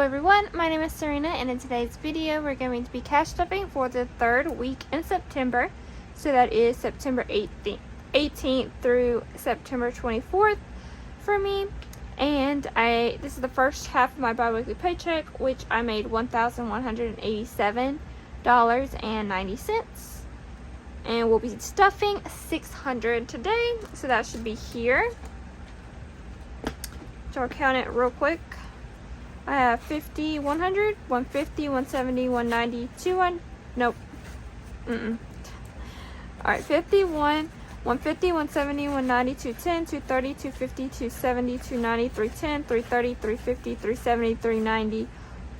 Hello everyone, my name is Sarina, and in today's video we're going to be cash stuffing for the third week in September. So that is September 18th through September 24th for me. And this is the first half of my bi-weekly paycheck, which I made $1,187.90. And we'll be stuffing $600 today, so that should be here. So I'll count it real quick. I have 50, 100, 150, 170, 190, 200, nope, Alright, 51, 150, 170, 190, 210, 230, 250, 270, 290, 310, 330, 350, 370, 390,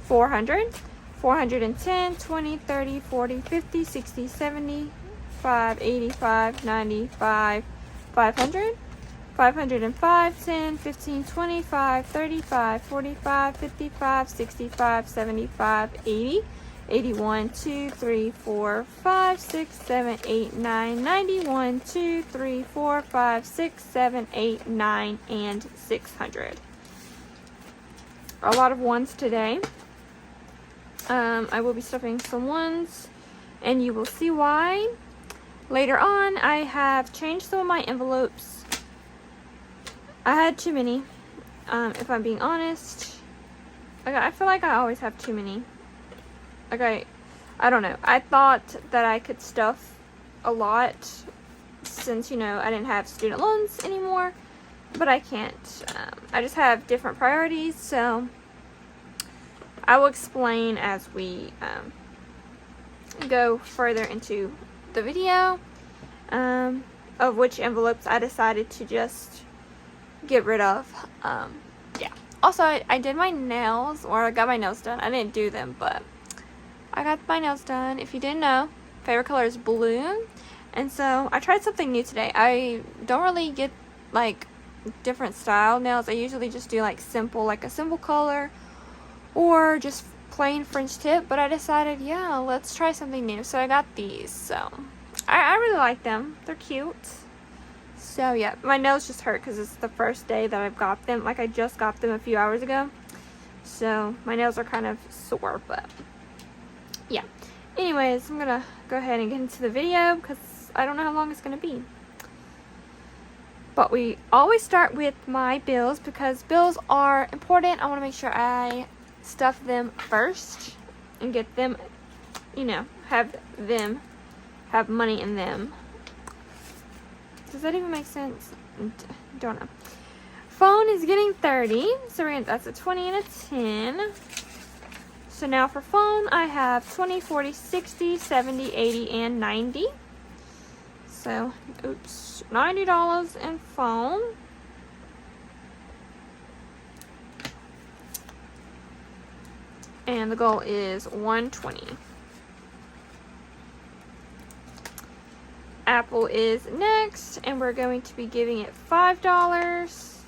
400, 410, 20, 30, 40, 50, 60, 70, 5, 85, 95, 500. 505, 10, 15, 25, 35, 45, 55, 65, 75, 80, 81, 2, 3, 4, 5, 6, 7, 8, 9, 91, 2, 3, 4, 5, 6, 7, 8, 9, and 600. A lot of ones today. I will be stuffing some ones, and you will see why. Later on, I have changed some of my envelopes. I had too many, if I'm being honest. Like, I feel like I always have too many. Like, I don't know. I thought that I could stuff a lot since, you know, I didn't have student loans anymore. But I can't. I just have different priorities, so I will explain as we go further into the video of which envelopes I decided to just get rid of. Yeah. Also, I did my nails, or I got my nails done. I didn't do them, but I got my nails done. If you didn't know, favorite color is blue. And so I tried something new today. I don't really get like different style nails. I usually just do like a simple color or just plain French tip, but I decided, yeah, let's try something new. So I got these. So I really like them. They're cute. So yeah, my nails just hurt because it's the first day that I've got them. Like, I just got them a few hours ago. So my nails are kind of sore, but yeah. Anyways, I'm gonna go ahead and get into the video because I don't know how long it's gonna be. But we always start with my bills because bills are important. I want to make sure I stuff them first and get them, you know, have money in them. Does that even make sense? Don't know. Phone is getting 30. So that's a 20 and a 10. So now for phone, I have 20, 40, 60, 70, 80, and 90. So, oops, $90 in phone. And the goal is 120. Apple is next, and we're going to be giving it $5.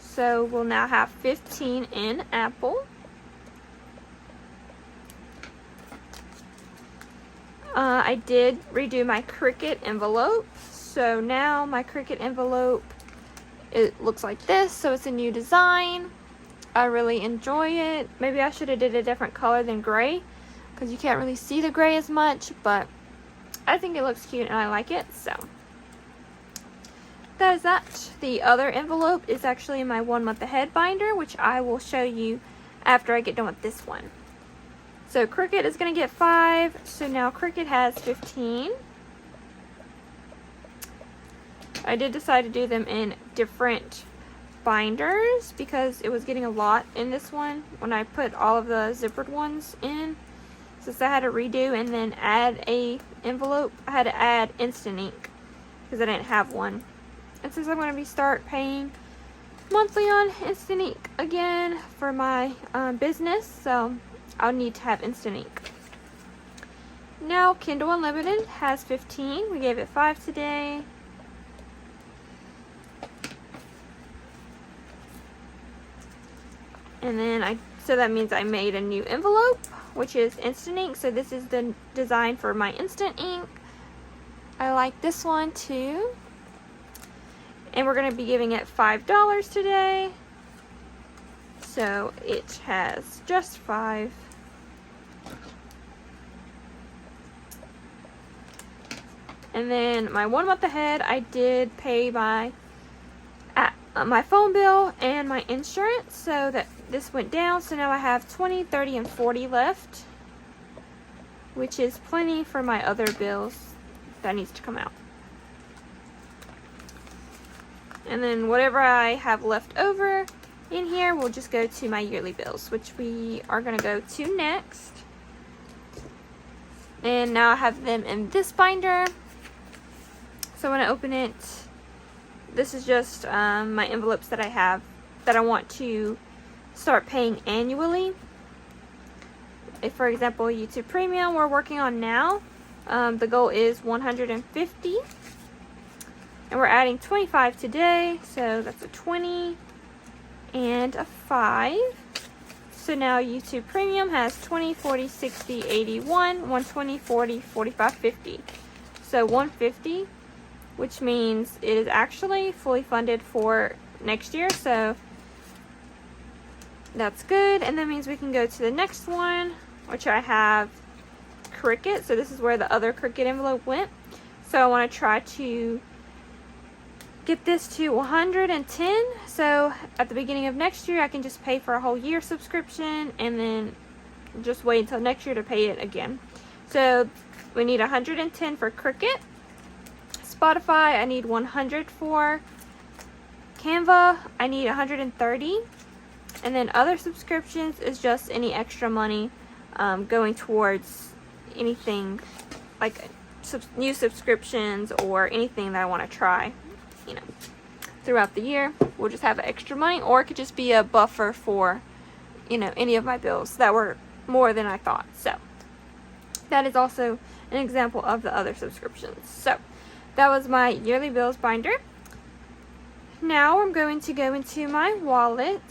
So we'll now have 15 in Apple. I did redo my Cricut envelope. So now my Cricut envelope, it looks like this. So it's a new design. I really enjoy it. Maybe I should have did a different color than gray, because you can't really see the gray as much, but I think it looks cute and I like it, so that is that. The other envelope is actually my 1 month ahead binder, which I will show you after I get done with this one. So Cricut is going to get 5, so now Cricut has 15. I did decide to do them in different binders because it was getting a lot in this one when I put all of the zippered ones in. Since I had to redo and then add a envelope, I had to add instant ink because I didn't have one. And since I'm going to be start paying monthly on instant ink again for my business, so I'll need to have instant ink. Now Kindle Unlimited has 15. We gave it 5 today. And then so that means I made a new envelope, which is instant ink. So this is the design for my instant ink. I like this one too. And we're going to be giving it $5 today. so it has just 5. And then my 1 month ahead, I did pay my phone bill and my insurance, so that this went down. So now I have 20, 30, and 40 left, which is plenty for my other bills that needs to come out. And then whatever I have left over in here will just go to my yearly bills, which we are going to go to next. And now I have them in this binder. So when I open it, this is just my envelopes that I have that I want to start paying annually. If, for example, YouTube Premium we're working on now, the goal is 150. And we're adding 25 today, so that's a 20 and a 5. So now YouTube Premium has 20, 40, 60, 81, 120, 40, 45, 50. So 150. Which means it is actually fully funded for next year, so that's good. And that means we can go to the next one, which I have Cricut. So this is where the other Cricut envelope went. So I want to try to get this to 110. So at the beginning of next year, I can just pay for a whole year subscription and then just wait until next year to pay it again. So we need 110 for Cricut. Spotify, I need 100 for. Canva, I need 130. And then other subscriptions is just any extra money going towards anything like new subscriptions or anything that I want to try, you know, throughout the year. We'll just have extra money, or it could just be a buffer for, you know, any of my bills that were more than I thought. So that is also an example of the other subscriptions. So that was my yearly bills binder. Now I'm going to go into my wallet.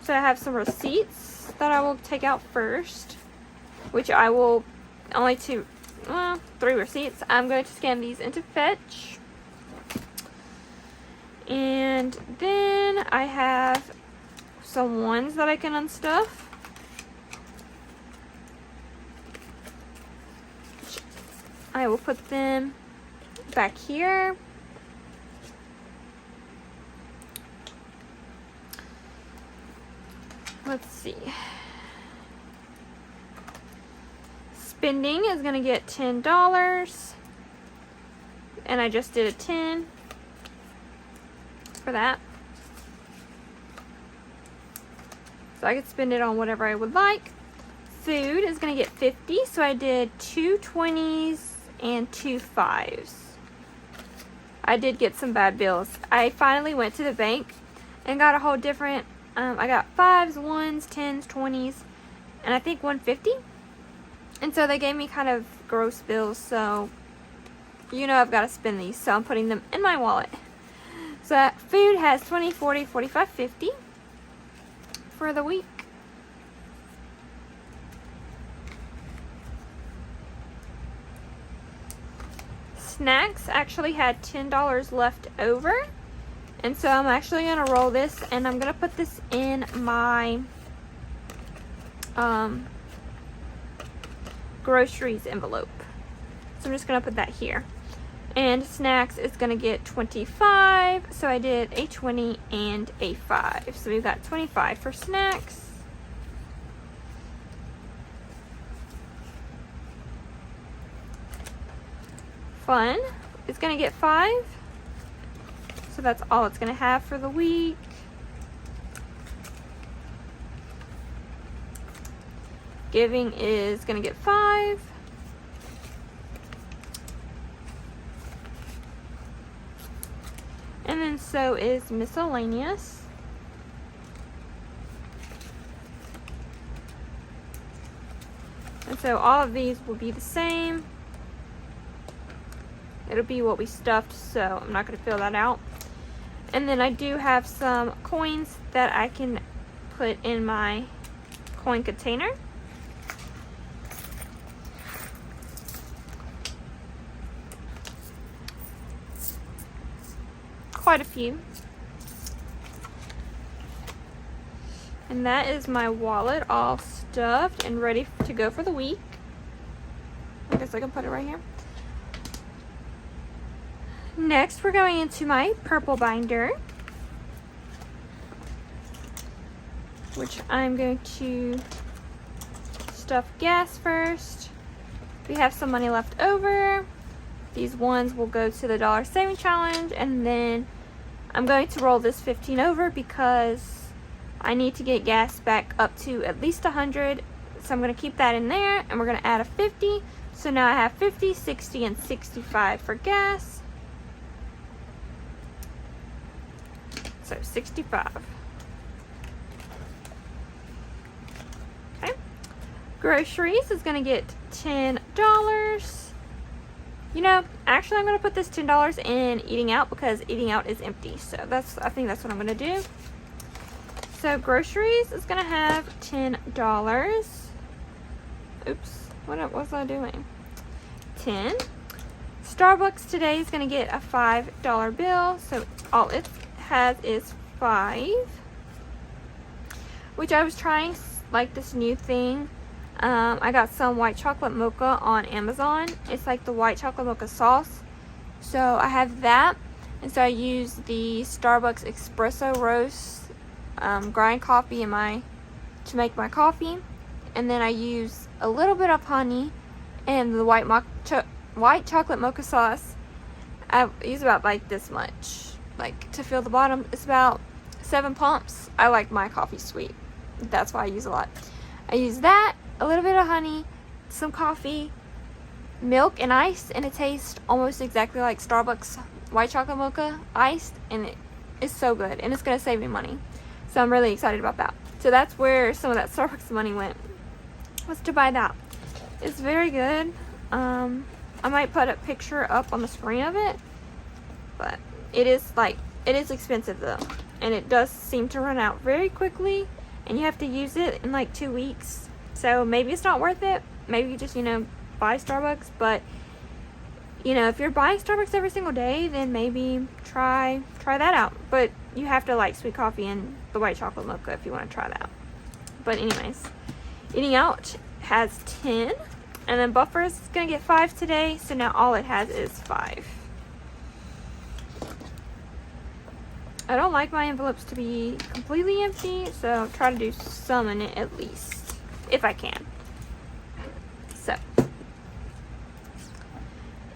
So I have some receipts that I will take out first, which I will only 3 receipts. I'm going to scan these into Fetch. And then I have some ones that I can unstuff. I will put them back here. Let's see. Spending is going to get $10. And I just did a 10 for that. So I could spend it on whatever I would like. Food is going to get 50. So I did 2 20s and 2 5s. I did get some bad bills. I finally went to the bank and got a whole different, I got 5s, 1s, 10s, 20s, and I think 150. And so they gave me kind of gross bills, so you know I've got to spend these, so I'm putting them in my wallet. So food has 20, 40, 45, 50 for the week. Snacks actually had $10 left over, and so I'm actually going to roll this, and I'm going to put this in my groceries envelope. So I'm just going to put that here. And snacks is going to get 25, so I did a 20 and a 5. So we've got 25 for snacks. Fun is going to get 5. So that's all it's going to have for the week. Giving is going to get 5. And then so is miscellaneous. And so all of these will be the same. It'll be what we stuffed, so I'm not going to fill that out. And then I do have some coins that I can put in my coin container. Quite a few. And that is my wallet all stuffed and ready to go for the week. I guess I can put it right here. Next, we're going into my purple binder, which I'm going to stuff gas first. We have some money left over. These ones will go to the dollar saving challenge, and then I'm going to roll this 15 over because I need to get gas back up to at least 100. So I'm going to keep that in there, and we're going to add a 50. So now I have 50, 60, and 65 for gas. So 65. Okay. Groceries is going to get $10. You know, actually I'm going to put this $10 in eating out because eating out is empty. So I think that's what I'm going to do. So groceries is going to have $10. Oops, what was I doing? 10. Starbucks today is going to get a $5 bill. So all it has is 5. Which I was trying like this new thing. I got some white chocolate mocha on Amazon. It's like the white chocolate mocha sauce. So I have that. And so I use the Starbucks espresso roast grind coffee to make my coffee. And then I use a little bit of honey and the white chocolate mocha sauce. I use about like this much. Like to fill the bottom. It's about 7 pumps. I like my coffee sweet. That's why I use a lot. I use that, a little bit of honey, some coffee, milk, and ice, and it tastes almost exactly like Starbucks white chocolate mocha iced, and it is so good, and it's going to save me money. So I'm really excited about that. So that's where some of that Starbucks money went, was to buy that. It's very good. I might put a picture up on the screen of it, but it is expensive though, and it does seem to run out very quickly. And you have to use it in like 2 weeks. So maybe it's not worth it. Maybe you just, buy Starbucks. But, if you're buying Starbucks every single day, then maybe try that out. But you have to like sweet coffee and the white chocolate mocha if you want to try that. But anyways, eating out has 10. And then Buffer's is going to get 5 today. So now all it has is 5. I don't like my envelopes to be completely empty, so try to do some in it at least, if I can. So,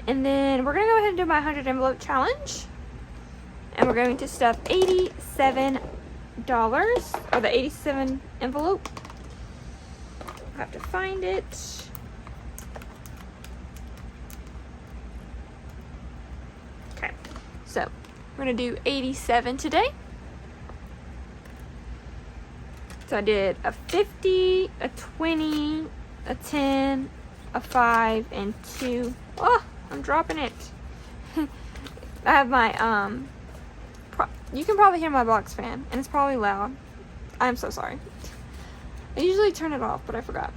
and then we're going to go ahead and do my 100 envelope challenge. And we're going to stuff $87, or the 87 envelope. I have to find it. Okay, so we're going to do 87 today. So I did a 50, a 20, a 10, a 5, and 2. Oh, I'm dropping it. I have my, you can probably hear my box fan, and it's probably loud. I'm so sorry. I usually turn it off, but I forgot.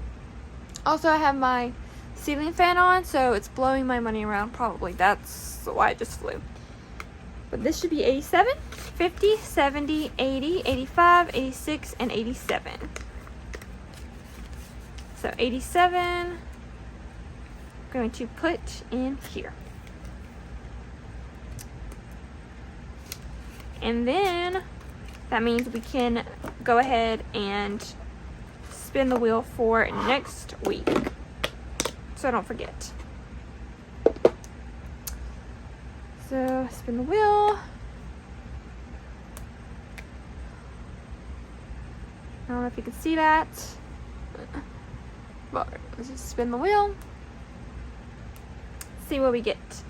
Also, I have my ceiling fan on, so it's blowing my money around probably. That's why it just flew. But this should be 87, 50, 70, 80, 85, 86, and 87. So 87, I'm going to put in here. And then that means we can go ahead and spin the wheel for next week. So I don't forget. So spin the wheel. I don't know if you can see that, but let's just spin the wheel. See what we get.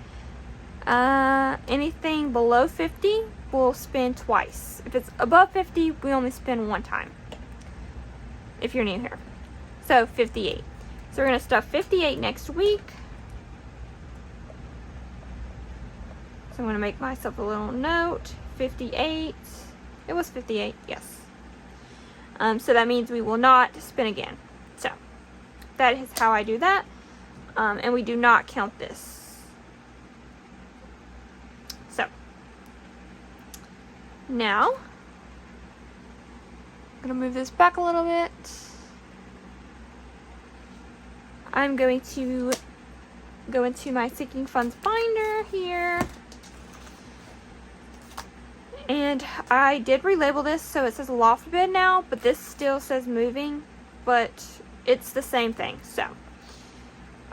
Anything below 50, we'll spin twice. If it's above 50, we only spin 1 time. If you're new here. So 58. So we're gonna stuff 58 next week. So I'm going to make myself a little note. 58. It was 58, yes. So that means we will not spin again. So that is how I do that. And we do not count this. So now, gonna move this back a little bit. I'm going to go into my sinking funds binder here. And I did relabel this, so it says loft bid now, but this still says moving, but it's the same thing. So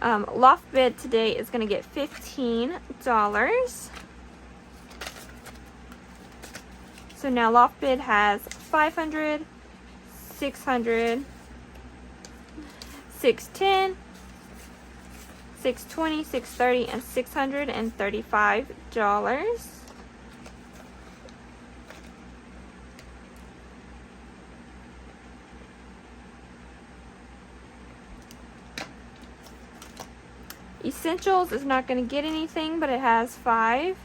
loft bid today is going to get $15. So now loft bid has 500, 600, 610, 620, 630, and $635. Essentials is not going to get anything, but it has $5.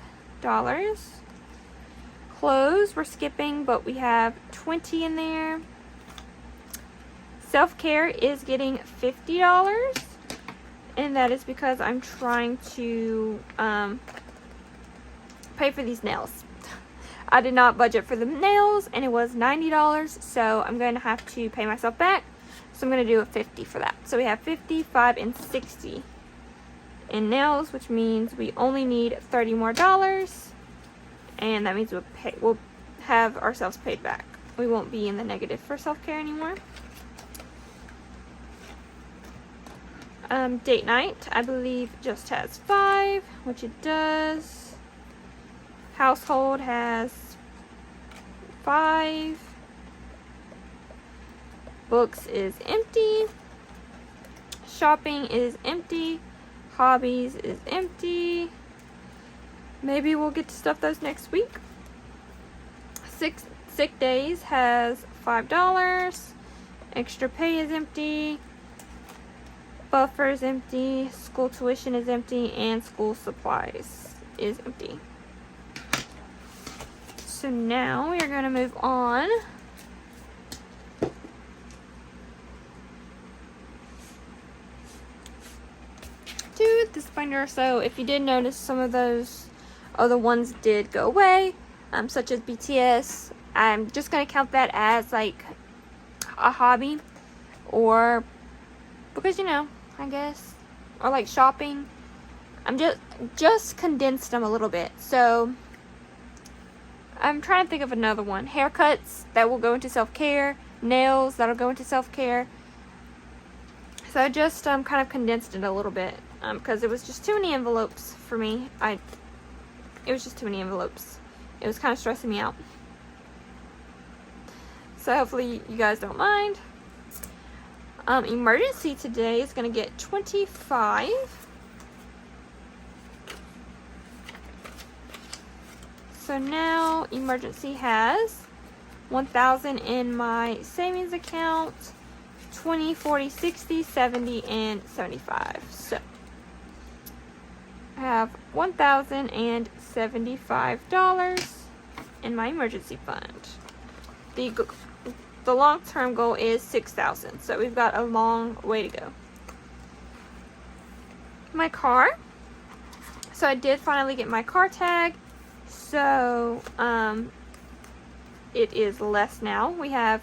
Clothes, we're skipping, but we have 20 in there. Self-care is getting $50, and that is because I'm trying to pay for these nails. I did not budget for the nails, and it was $90, so I'm going to have to pay myself back. So I'm going to do a $50 for that. So we have 50, 5, and 60 in nails, which means we only need $30 more, and that means we'll have ourselves paid back. We won't be in the negative for self-care anymore. Date night, I believe, just has 5, which it does. Household has 5. Books is empty. Shopping is empty. Hobbies is empty. Maybe we'll get to stuff those next week. Sick days has $5. Extra pay is empty. Buffer is empty. School tuition is empty. And school supplies is empty. So now we are going to move on to this binder. So if you did notice, some of those other ones did go away, such as BTS. I'm just going to count that as like a hobby, or because, you know, I guess, or like shopping. I'm just condensed them a little bit. So I'm trying to think of another one. Haircuts, that will go into self-care. Nails, that'll go into self-care. So I just kind of condensed it a little bit, because it was just too many envelopes for me. It was just too many envelopes. It was kind of stressing me out. So hopefully you guys don't mind. Emergency today is going to get 25. So now emergency has 1,000 in my savings account, 20, 40, 60, 70, and 75. So I have $1,075 in my emergency fund. The long-term goal is $6,000, so we've got a long way to go. My car. So I did finally get my car tag. So it is less now. We have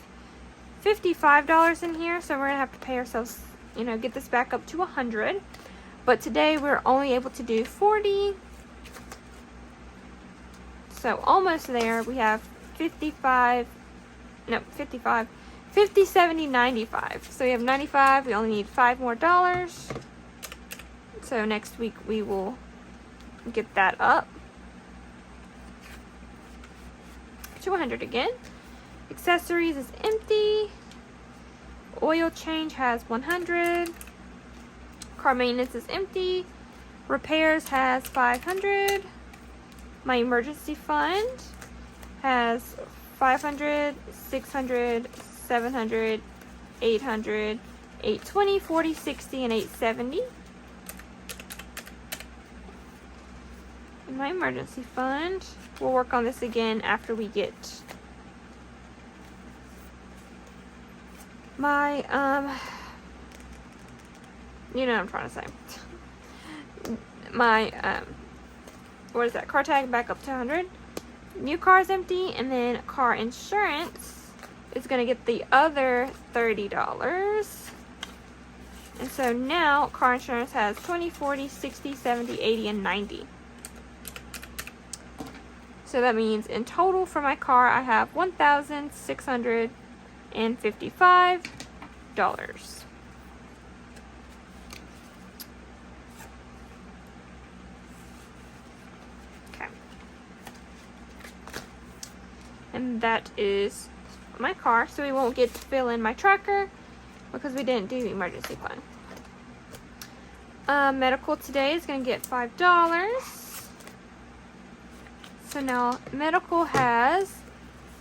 $55 in here, so we're gonna have to pay ourselves, get this back up to $100. But today we're only able to do $40. So almost there. We have 50, 70, 95. So we have 95. We only need $5 more. So next week we will get that up to 100 again. Accessories is empty. Oil change has 100. Car maintenance is empty. Repairs has 500. My emergency fund has 500, 600, 700, 800, 820, 40, 60, and 870. In my emergency fund, we'll work on this again after we get my, you know what I'm trying to say. My, what is that? Car tag back up to 100. New car is empty, and then car insurance is going to get the other $30. And so now car insurance has 20, 40, 60, 70, 80, and 90. So that means in total for my car, I have $1,655. Okay. And that is my car, so we won't get to fill in my tracker because we didn't do the emergency plan. Medical today is going to get $5. So now medical has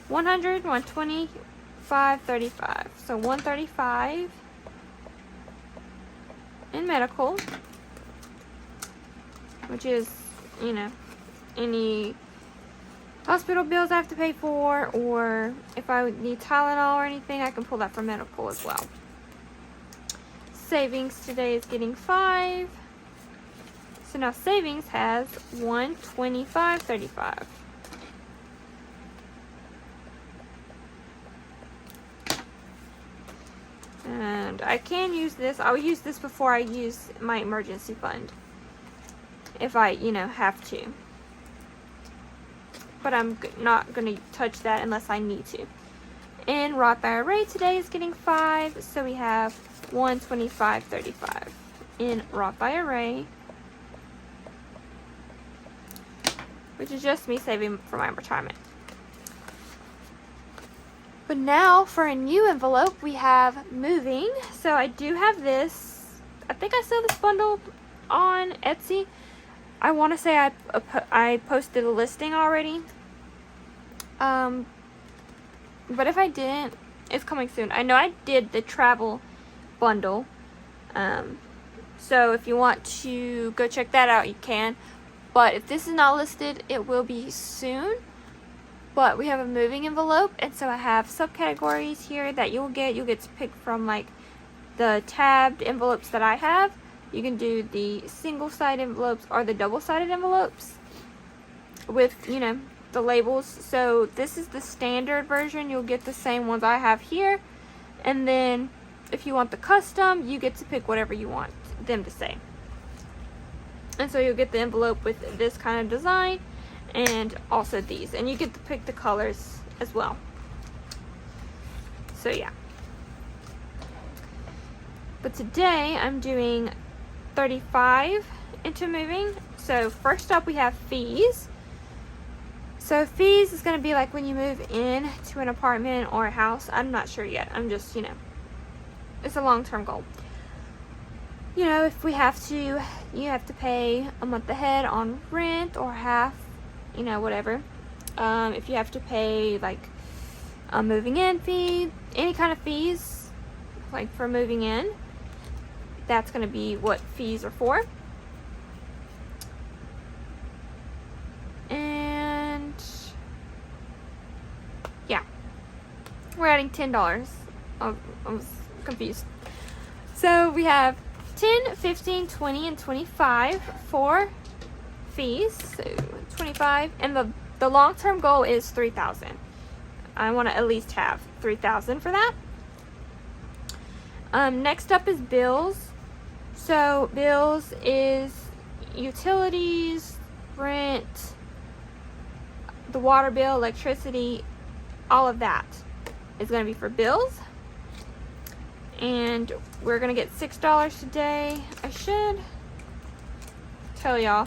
100, 120, 535. So 135 in medical, which is, you know, any hospital bills I have to pay for, or if I need Tylenol or anything, I can pull that from medical as well. Savings today is getting 5. So now savings has 125.35. And I can use this. I'll use this before I use my emergency fund, if I, you know, have to. But I'm not going to touch that unless I need to. And Roth IRA today is getting 5. So we have 125.35 in Roth IRA, which is just me saving for my retirement. But now for a new envelope, we have moving. So I do have this. I think I saw this bundle on Etsy. I want to say I posted a listing already. But if I didn't, it's coming soon. I know I did the travel bundle. So if you want to go check that out, you can. But if this is not listed, it will be soon. But we have a moving envelope, and so I have subcategories here that you'll get. You'll get to pick from like the tabbed envelopes that I have. You can do the single-sided envelopes or the double-sided envelopes with, you know, the labels. So this is the standard version. You'll get the same ones I have here. And then if you want the custom, you get to pick whatever you want them to say. And so you'll get the envelope with this kind of design and also these. And you get to pick the colors as well. So yeah. But today I'm doing 35 into moving. So first up we have fees. So fees is going to be like when you move in to an apartment or a house. I'm not sure yet. I'm just, you know, it's a long-term goal. You know, if we have to, you have to pay a month ahead on rent or half, you know, whatever. If you have to pay like a moving in fee, any kind of fees, like for moving in, that's going to be what fees are for. And yeah, we're adding $10. I was confused. So we have 10, 15, 20, and 25 for fees. So 25, and the long-term goal is 3,000. I want to at least have 3,000 for that. Next up is bills. So bills is utilities, rent, the water bill, electricity, all of that is going to be for bills. And we're going to get $6 today. I should tell y'all,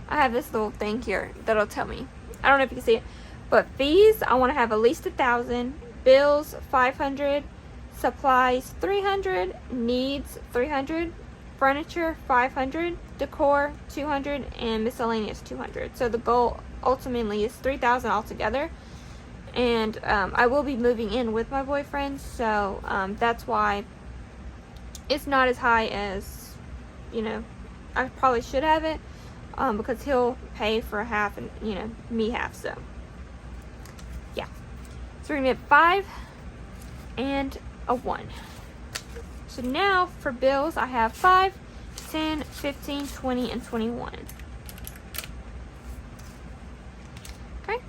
I have this little thing here that'll tell me. I don't know if you can see it. But fees, I want to have at least 1,000. Bills, 500. Supplies, 300. Needs, 300. Furniture, 500. Decor, 200. And miscellaneous, 200. So the goal ultimately is 3,000 altogether. And I will be moving in with my boyfriend, so that's why it's not as high as, you know, I probably should have it, because he'll pay for half and, you know, me half. So yeah, so we're gonna get 5 and a 1. So now for bills, I have 5, 10, 15, 20, and 21. Okay.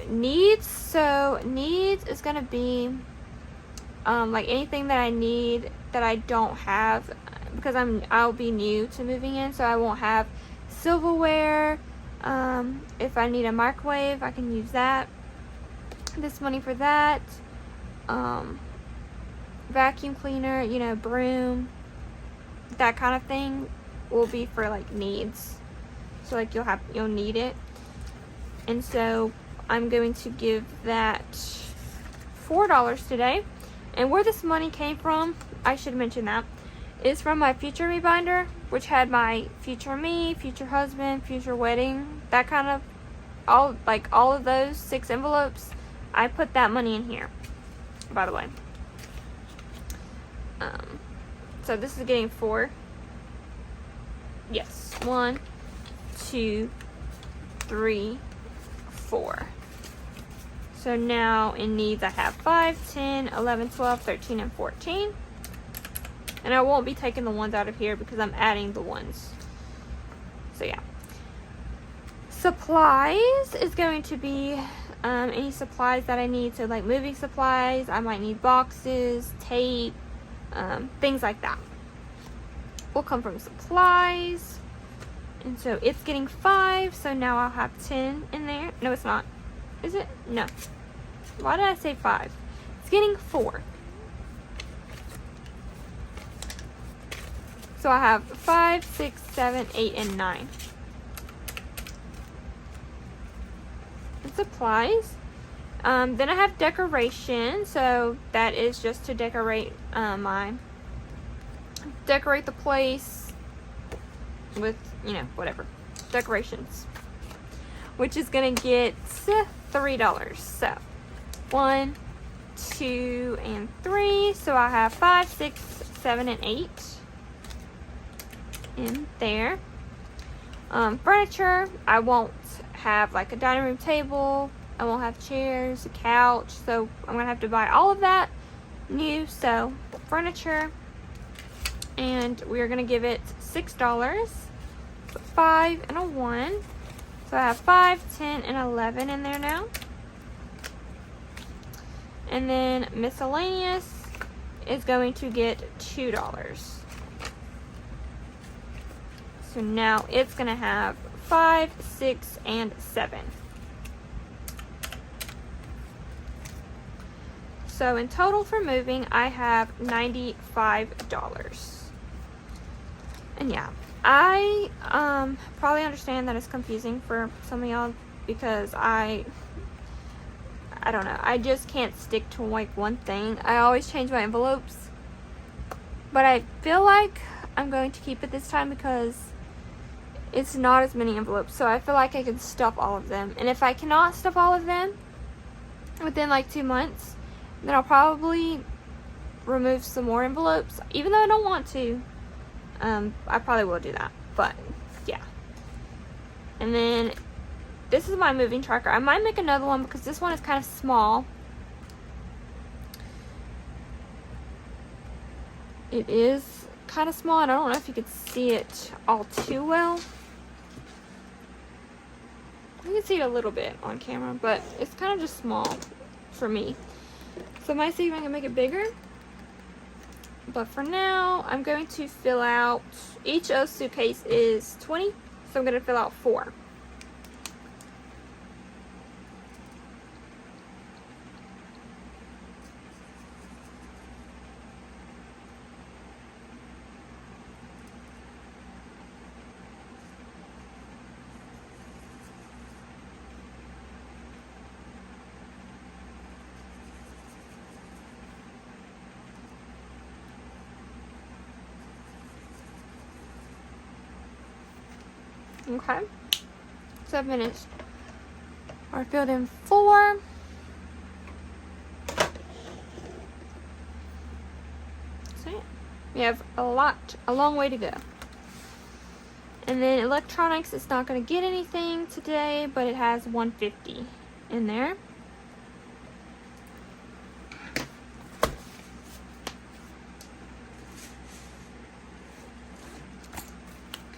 Needs. So needs is gonna be like anything that I need that I don't have, because I'll be new to moving in, so I won't have silverware. If I need a microwave, I can use that. This money for that. Vacuum cleaner, you know, broom, that kind of thing will be for like needs. So like you'll need it. And so I'm going to give that $4 today. And where this money came from, I should mention that, is from my future me binder, which had my future me, future husband, future wedding, that kind of, all of those 6 envelopes. I put that money in here, by the way. So this is getting 4. Yes, 1, 2, 3, 4. So now in needs I have 5, 10, 11, 12, 13, and 14. And I won't be taking the ones out of here because I'm adding the ones. So yeah. Supplies is going to be any supplies that I need. So like moving supplies, I might need boxes, tape, things like that will come from supplies. And so it's getting 5, so now I'll have 10 in there. No, it's not. Is it? No. Why did I say 5? It's getting 4. So I have 5, 6, 7, 8, and 9. And supplies. Then I have decoration. So that is just to decorate decorate the place with, you know, whatever. Decorations. Which is going to get $3. So 1, 2, and 3. So I have 5, 6, 7, and 8 in there. Furniture, I won't have like a dining room table. I won't have chairs, a couch. So I'm going to have to buy all of that new. So furniture. And we're going to give it $6. 5 and a 1. So I have 5, 10, and 11 in there now. And then miscellaneous is going to get $2. So now it's going to have 5, 6, and 7. So in total for moving, I have $95. And yeah, I probably understand that it's confusing for some of y'all because I don't know. I just can't stick to like one thing. I always change my envelopes. But I feel like I'm going to keep it this time because it's not as many envelopes. So I feel like I can stuff all of them. And if I cannot stuff all of them within like 2 months, then I'll probably remove some more envelopes. Even though I don't want to. I probably will do that. But yeah. And then this is my moving tracker. I might make another one because this one is kind of small. It is kind of small, and I don't know if you could see it all too well. You can see it a little bit on camera, but it's kind of just small for me. So I might see if I can make it bigger. But for now, I'm going to fill out, each of suitcase is 20, so I'm going to fill out 4. Okay, so I've finished or filled in 4. So yeah, we have a long way to go. And then electronics, it's not going to get anything today, but it has $150 in there.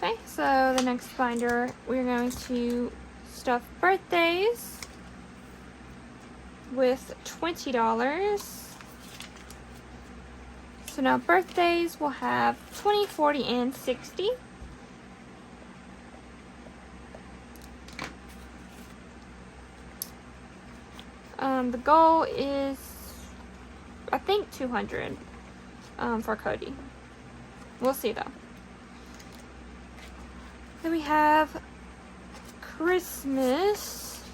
Okay, so the next binder, we're going to stuff birthdays. with $20. So now birthdays will have 20, 40, and 60. The goal is, I think, 200 for Cody. We'll see though. Then we have Christmas.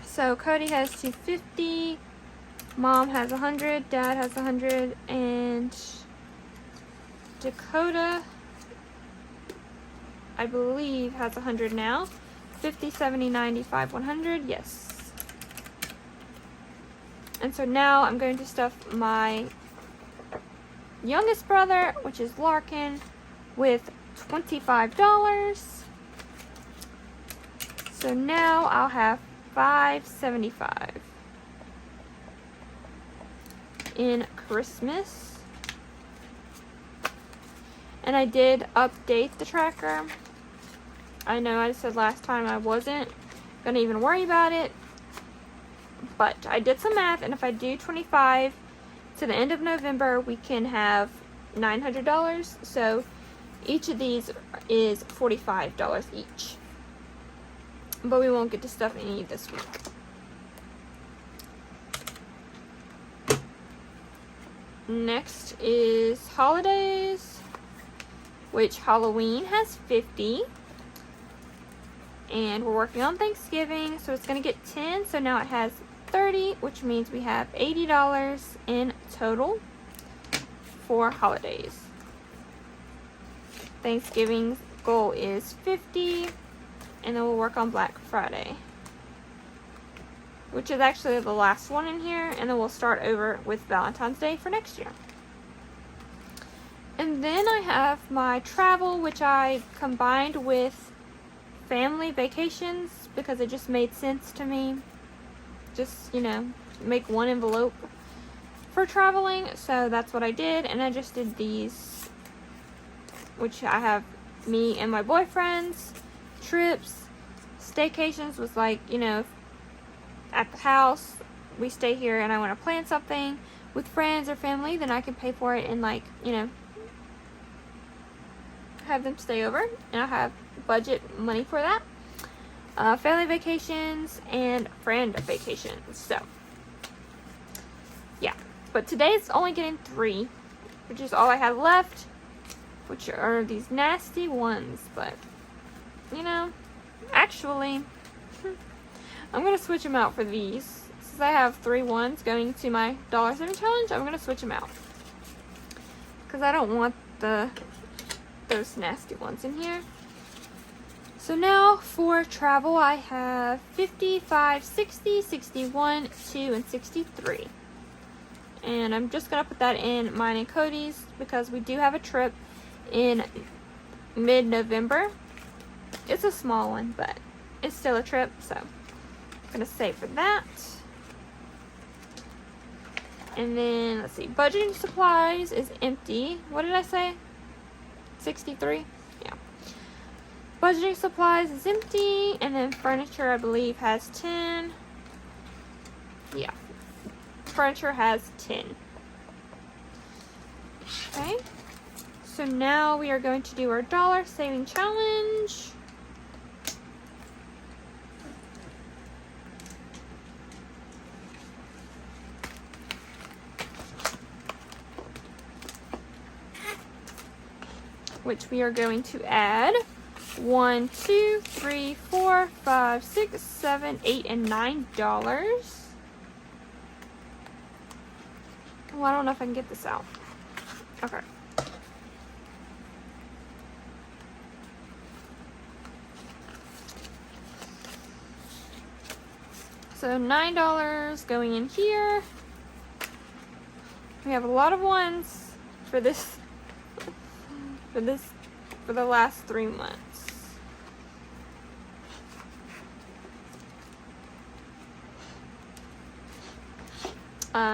So Cody has 250, Mom has 100, Dad has 100, and Dakota, I believe, has 100 now. 50, 70, 95, 100, yes. And so now I'm going to stuff my youngest brother, which is Larkin, with $25. So now I'll have $575 in Christmas. And I did update the tracker. I know I said last time I wasn't gonna even worry about it, but I did some math, and if I do 25 to the end of November, we can have $900. So each of these is $45 each, but we won't get to stuff any this week. Next is holidays, which Halloween has 50. And we're working on Thanksgiving, so it's going to get 10. So now it has 30, which means we have $80 in total for holidays. Thanksgiving's goal is 50, and then we'll work on Black Friday, which is actually the last one in here, and then we'll start over with Valentine's Day for next year. And then I have my travel, which I combined with family vacations because it just made sense to me. Just, you know, make one envelope for traveling. So that's what I did, and I just did these, which I have me and my boyfriend's trips. Staycations was like, you know, at the house, we stay here and I want to plan something with friends or family, then I can pay for it and, like, you know, have them stay over, and I have budget money for that. Family vacations and friend vacations. So yeah, but today it's only getting 3, which is all I have left, which are these nasty ones. But you know, actually I'm gonna switch them out for these. Since I have 3 ones going to my $1.70 challenge, I'm gonna switch them out because I don't want those nasty ones in here. So now for travel, I have 55, 60, 61, 2, and 63. And I'm just going to put that in mine and Cody's because we do have a trip in mid-November. It's a small one, but it's still a trip, so I'm going to save for that. And then, let's see, budgeting supplies is empty. What did I say? 63? Yeah. Budgeting supplies is empty, and then furniture, I believe, has 10. Yeah. Furniture has 10. Okay. So now we are going to do our dollar saving challenge. Which we are going to add 1, 2, 3, 4, 5, 6, 7, 8, and $9. Well, I don't know if I can get this out. Okay. So $9 going in here. We have a lot of ones for this. For the last 3 months.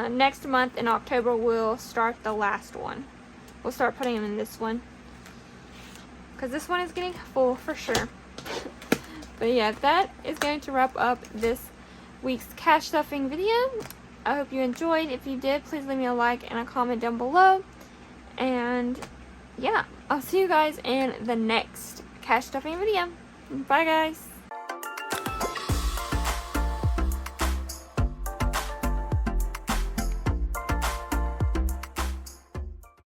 Next month in October, we'll start the last one. We'll start putting them in this one, because this one is getting full for sure. But yeah, that is going to wrap up this week's cash stuffing video. I hope you enjoyed. If you did, please leave me a like and a comment down below. And yeah, I'll see you guys in the next cash stuffing video. Bye guys.